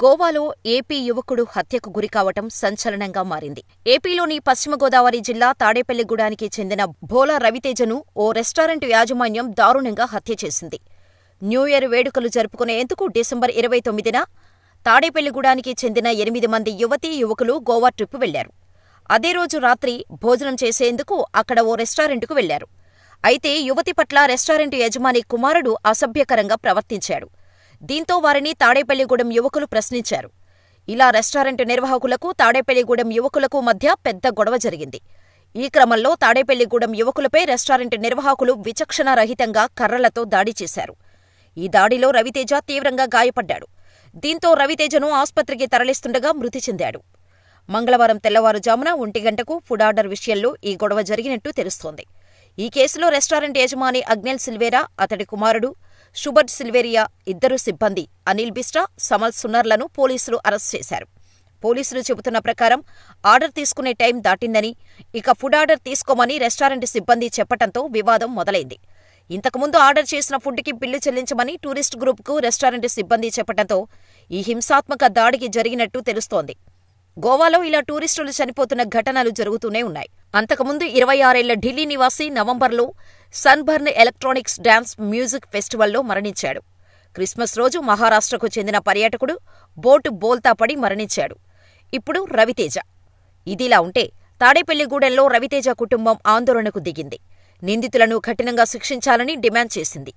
గోవాలో ఏపీ యువకుడు హత్యకు గురికావటం సంచలనంగా మారింది. ఏపీలోని పశ్చిమ గోదావరి జిల్లా తాడేపల్లిగూడానికి చెందిన భోలా రవితేజను ఓ రెస్టారెంట్ యాజమాన్యం దారుణంగా హత్య చేసింది. న్యూఇయర్ వేడుకలు జరుపుకునేందుకు డిసెంబర్ 29న తాడేపల్లిగూడానికి చెందిన 8 మంది యువతీ యువకులు గోవా ట్రిప్ వెళ్లారు. అదే రోజు రాత్రి భోజనం చేసేందుకు అక్కడ ఓ రెస్టారెంటుకు వెళ్లారు. అయితే యువతి పట్ల రెస్టారెంటు యజమాని కుమారుడు అసభ్యకరంగా ప్రవర్తించాడు. దీంతో వారిని తాడేపల్లిగూడెం యువకులు ప్రశ్నించారు. ఇలా రెస్టారెంటు నిర్వాహకులకు తాడేపల్లిగూడెం యువకులకు మధ్య పెద్ద గొడవ జరిగింది. ఈ క్రమంలో తాడేపల్లిగూడెం యువకులపై రెస్టారెంటు నిర్వాహకులు విచక్షణారహితంగా కర్రలతో దాడి చేశారు. ఈ దాడిలో రవితేజ తీవ్రంగా గాయపడ్డాడు. దీంతో రవితేజను ఆస్పత్రికి తరలిస్తుండగా మృతి చెందాడు. మంగళవారం తెల్లవారుజామున 1 గంటకు ఫుడ్ ఆర్డర్ విషయంలో ఈ గొడవ జరిగినట్టు తెలుస్తోంది. ఈ కేసులో రెస్టారెంట్ యజమాని అగ్నెల్ సిల్వేరా, అతడి కుమారుడు షుబర్ట్ సిల్వేరియా, 2 సిబ్బంది అనిల్ బిస్ట్రా, సమల్ సున్నర్లను పోలీసులు అరెస్ట్ చేశారు. పోలీసులు చెబుతున్న ప్రకారం ఆర్డర్ తీసుకునే టైం దాటిందని, ఇక ఫుడ్ ఆర్డర్ తీసుకోమని రెస్టారెంట్ సిబ్బంది చెప్పటంతో వివాదం మొదలైంది. ఇంతకుముందు ఆర్డర్ చేసిన ఫుడ్కి బిల్లు చెల్లించమని టూరిస్ట్ గ్రూప్కు రెస్టారెంట్ సిబ్బంది చెప్పటంతో ఈ హింసాత్మక దాడికి జరిగినట్టు తెలుస్తోంది. గోవాలో ఇలా టూరిస్టులు చనిపోతున్న ఘటనలు జరుగుతూనే ఉన్నాయి. అంతకుముందు 26 ఏళ్ల ఢిల్లీ నివాసి నవంబర్లో సన్బర్న్ ఎలక్ట్రానిక్స్ డాన్స్ మ్యూజిక్ ఫెస్టివల్లో మరణించాడు. క్రిస్మస్ రోజు మహారాష్ట్రకు చెందిన పర్యాటకుడు బోటు బోల్తా పడి మరణించాడు. ఇప్పుడు రవితేజ. ఇదిలా ఉంటే తాడేపల్లిగూడెంలో రవితేజ కుటుంబం ఆందోళనకు దిగింది. నిందితులను కఠినంగా శిక్షించాలని డిమాండ్ చేసింది.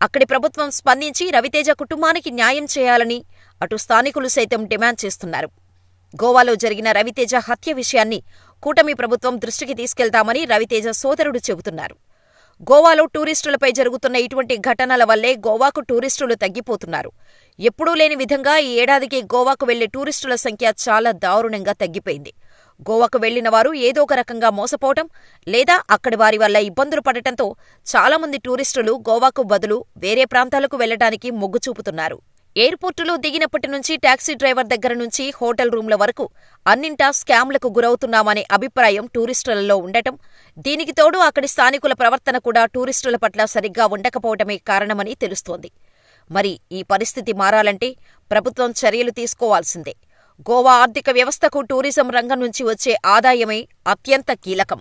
అక్కడి ప్రభుత్వం స్పందించి రవితేజ కుటుంబానికి న్యాయం చేయాలని అటు స్థానికులు సైతం డిమాండ్ చేస్తున్నారు. గోవాలో జరిగిన రవితేజ హత్య విషయాన్ని కూటమి ప్రభుత్వం దృష్టికి తీసుకెళ్తామని రవితేజ సోదరుడు చెబుతున్నారు. గోవాలో టూరిస్టులపై జరుగుతున్న ఇటువంటి ఘటనల వల్లే గోవాకు టూరిస్టులు తగ్గిపోతున్నారు. ఎప్పుడూ లేని విధంగా ఈ ఏడాదికి గోవాకు వెళ్లే టూరిస్టుల సంఖ్య చాలా దారుణంగా తగ్గిపోయింది. గోవాకు వెళ్లిన వారు ఏదో ఒక రకంగా మోసపోవటం లేదా అక్కడి వారి వల్ల ఇబ్బందులు పడటంతో చాలామంది టూరిస్టులు గోవాకు బదులు వేరే ప్రాంతాలకు వెళ్లడానికి మొగ్గు చూపుతున్నారు. ఎయిర్పోర్టులో దిగినప్పటి నుంచి టాక్సీ డ్రైవర్ దగ్గర నుంచి హోటల్ రూంల వరకు అన్నింటా స్కామ్లకు గురవుతున్నామనే అభిప్రాయం టూరిస్టులలో ఉండటం, దీనికి తోడు అక్కడి స్థానికుల ప్రవర్తన కూడా టూరిస్టుల పట్ల సరిగ్గా ఉండకపోవటమే కారణమని తెలుస్తోంది. మరి ఈ పరిస్థితి మారాలంటే ప్రభుత్వం చర్యలు తీసుకోవాల్సిందే. గోవా ఆర్థిక వ్యవస్థకు టూరిజం రంగం నుంచి వచ్చే ఆదాయమే అత్యంత కీలకం.